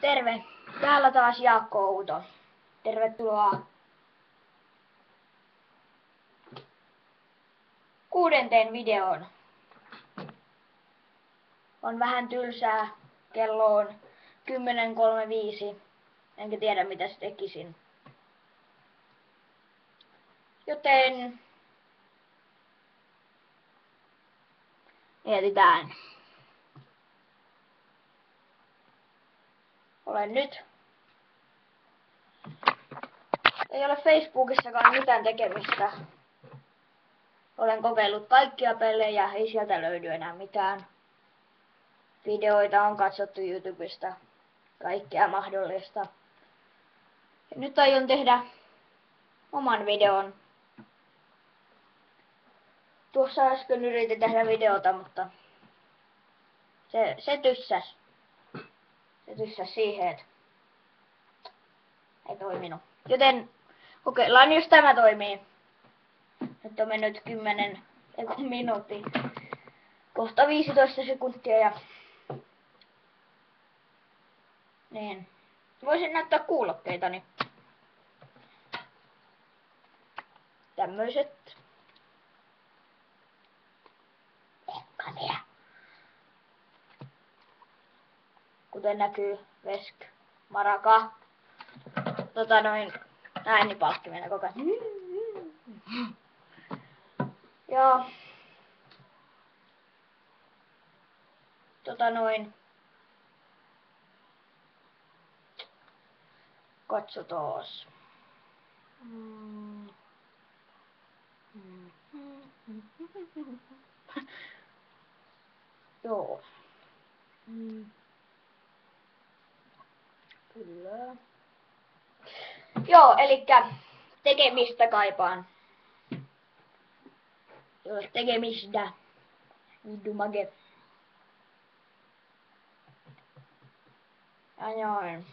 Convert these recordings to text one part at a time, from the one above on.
Terve! Täällä taas Jaakko Outo. Tervetuloa 6. videoon. On vähän tylsää. Kello on 10.35. Enkä tiedä mitä tekisin. Joten mietitään. Olen nyt. Ei ole Facebookissakaan mitään tekemistä. Olen kokeillut kaikkia pelejä, ei sieltä löydy enää mitään. Videoita on katsottu YouTubesta, kaikkea mahdollista. Ja nyt aion tehdä oman videon. Tuossa äsken yritin tehdä videota, mutta se tyssäs. Se tyssäs siihen, että ei toiminut. Joten kokeillaan, jos tämä toimii. Nyt on mennyt 10 minuutti. Kohta 15 sekuntia ja niin. Voisin näyttää kuulokkeitani. Tämmöiset. Ekkalia. Kuten näkyy, Vesk, Maraka. Äänipalkkimena koko ajan. Ja katsotaas. Joo. Kyllä. Joo, elikkä tekemistä kaipaan. Joo, tekemistä. Vidumage. Ajoin.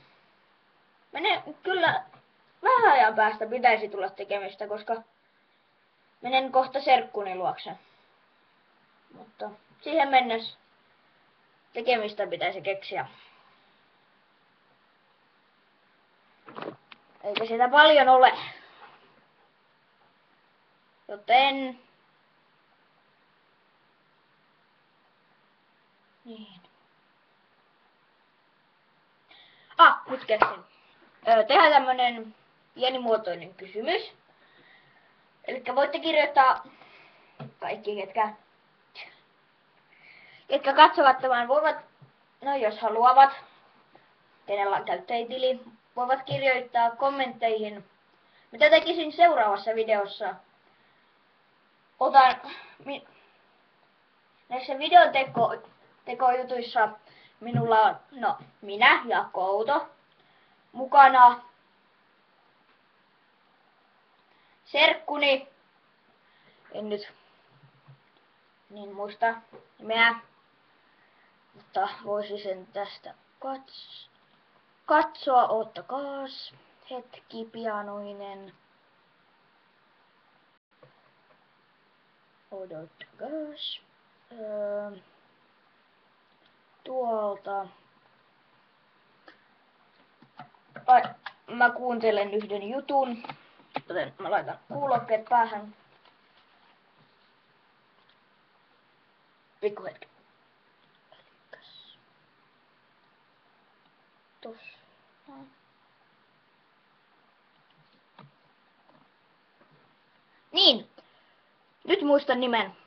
Kyllä vähän ajan päästä pitäisi tulla tekemistä, koska menen kohta serkkuni luokse. Mutta siihen mennessä tekemistä pitäisi keksiä. Eikä sitä paljon ole. Joten niin. Nyt keksin. Tehdään tämmönen pienimuotoinen kysymys. Elikkä voitte kirjoittaa kaikki, ketkä katsovat tämän, voivat, no jos haluavat, kenellä on käyttäjätili, voivat kirjoittaa kommentteihin, mitä tekisin seuraavassa videossa. Näissä videon tekojutuissa minulla on, minä, Jaakko Outo, mukana serkkuni, en nyt niin muista nimeä, mutta voisi sen tästä katsoa, ottakaas hetki pianoinen. Odottakaas. Tuolta. Mä kuuntelen yhden jutun, joten mä laitan kuulokkeet päähän. Pikku hetki. Tossa. Niin. Nyt muistan nimen.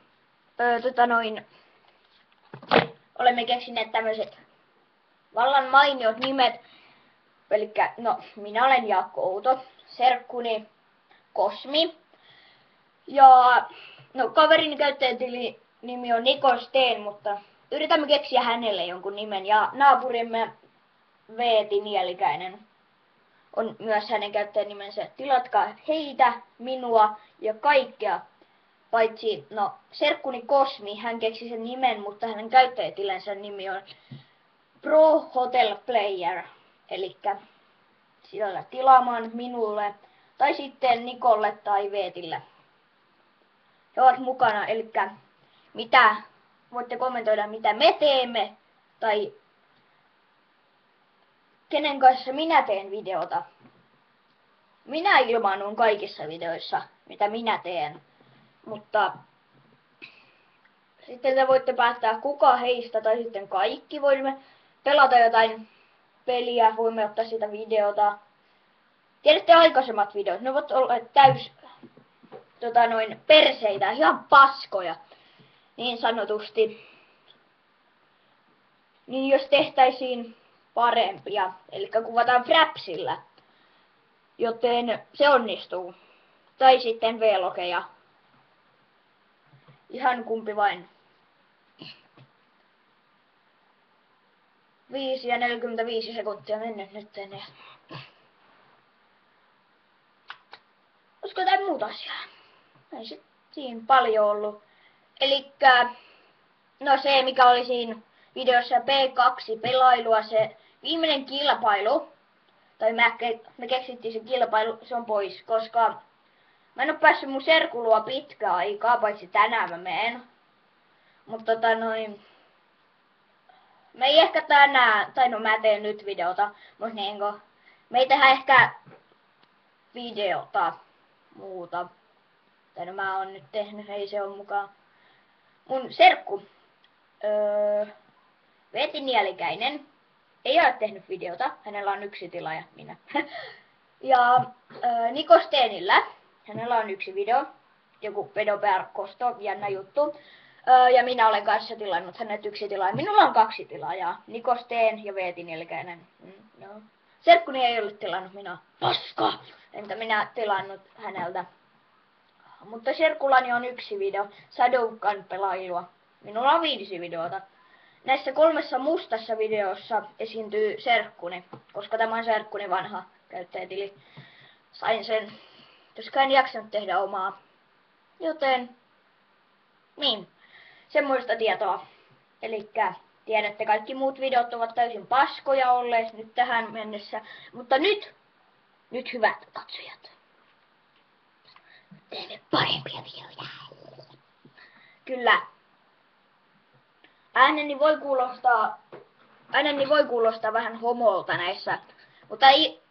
Olemme keksineet tämmöiset vallan mainiot nimet. Elikkä, minä olen Jaakko Outo, serkkuni Kosmi. Ja, kaverini käyttäjätili nimi on Niko Steen, mutta yritämme keksiä hänelle jonkun nimen. Ja naapurimme Veeti Nielikäinen on myös hänen käyttäjänimensä. Tilatkaa heitä, minua ja kaikkea. Paitsi, serkkuni Kosmi, hän keksi sen nimen, mutta hänen käyttäjätilensä nimi on Pro Hotel Player. Elikkä siellä tilaamaan minulle, tai sitten Nikolle tai Veetille. He ovat mukana, elikkä voitte kommentoida mitä me teemme, tai kenen kanssa minä teen videota. Minä ilmaannun kaikissa videoissa, mitä minä teen. Mutta sitten te voitte päättää kuka heistä tai sitten kaikki. Voimme pelata jotain peliä, voimme ottaa siitä videota. Tiedätte aikaisemmat videot, ne ovat olleet perseitä, ihan paskoja, niin sanotusti. Niin jos tehtäisiin parempia, eli kuvataan Frapsillä, joten se onnistuu. Tai sitten vlogeja. Ihan kumpi vain. 5 ja 45 sekuntia mennyt nyt tänne. Olisiko jotain muuta asiaa? Ei sit siinä paljon ollut. Elikkä, no se mikä oli siinä videossa P2-pelailua, se viimeinen kilpailu, tai me keksittiin se kilpailu, se on pois, koska mä en oo päässyt mun serkulua pitkään aikaa, paitsi tänään mä meen. Mutta me ei ehkä tänään, tai no mä teen nyt videota, mutta niinkö, me ei tehdä ehkä videota muuta. Tai no mä oon nyt tehnyt, ei se oo mukaan. Mun serkku, Veeti Nielikäinen, ei ole tehnyt videota, hänellä on yksi tilaaja, minä. Ja Niko Steenillä, hänellä on yksi video, joku pedopearkosto, jännä juttu. Ja minä olen kanssa tilannut hänet yksi tilaaja. Minulla on 2 tilaajaa, Niko Steen ja Veeti Nielikäinen. No. Serkkuni ei ole tilannut minua. Paska! Entä minä tilannut häneltä. Mutta serkullani on 1 video, Shadowgun pelailua. Minulla on 5 videota. Näissä 3 mustassa videossa esiintyy serkkuni, koska tämä on serkkuni vanha käyttäjätili. Sain sen, koska en jaksanut tehdä omaa. Joten, niin, semmoista tietoa. Elikkä tiedätte, kaikki muut videot ovat täysin paskoja olleet nyt tähän mennessä. Mutta nyt hyvät katsojat, teemme parempia videoita. Kyllä. Ääneni voi kuulostaa vähän homolta näissä, mutta ei,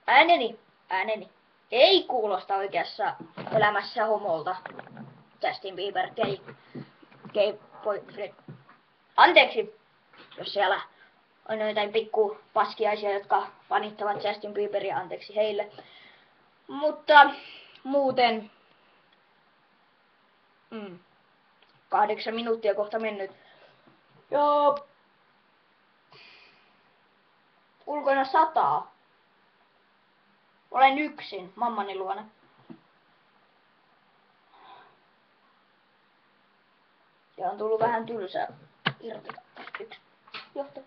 ääneni ei kuulosta oikeassa elämässä homolta. Justin Bieber, gay boyfriend. Anteeksi, jos siellä on jotain pikku paskiaisia, jotka fanittavat Justin Bieberia, anteeksi heille. Mutta muuten 8 minuuttia kohta mennyt. Joo. Ulkona sataa. Olen yksin mammani luona. Ja on tullut vähän tylsää irti. Yksi. Johto.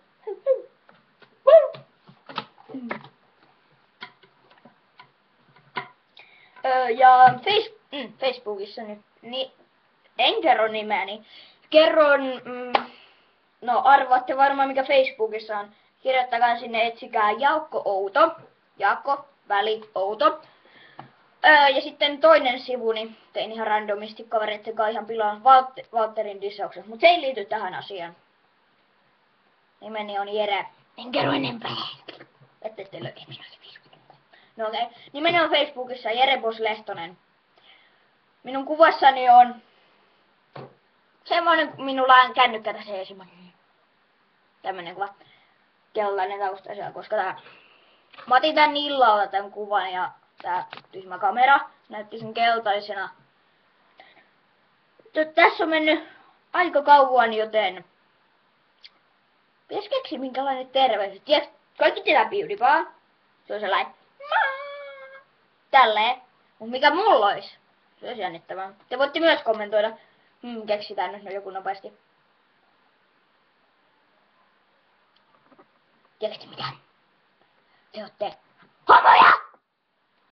Ja Facebookissa nyt. Niin, en kerro nimeäni. Kerron, no arvaatte varmaan mikä Facebookissa on. Kirjoittakaa sinne, etsikää Jaakko Outo. Jaakko, väli, Outo. Ja sitten toinen sivuni, tein ihan randomisti kavereitten kanssa ihan pilaan Valtterin dissauksen, mutta se ei liity tähän asiaan. Nimeni on Jere. En kerro enempää. Ette löyä minua Facebookissa. No okei. Nimeni on Facebookissa Jere Boss Lehtonen. Minun kuvassani on semmoinen, minulla on kännykkä se semmoinen. Tämmönen kuva. Keltainen tausta siellä, koska mä otin tän illalla tän kuvan ja tää tyhmä kamera näytti sen keltaisena. Tässä on mennyt aika kauan, joten pitäis keksiä minkälainen terveys. Kaikki tietää PewDiePie. Se on sellainen tälleen. Mut mikä mulla ois? Se olisi jännittävää. Te voitte myös kommentoida. Keksitään nyt joku nopeasti. Tiedätkö mitään? Te ootte homoja!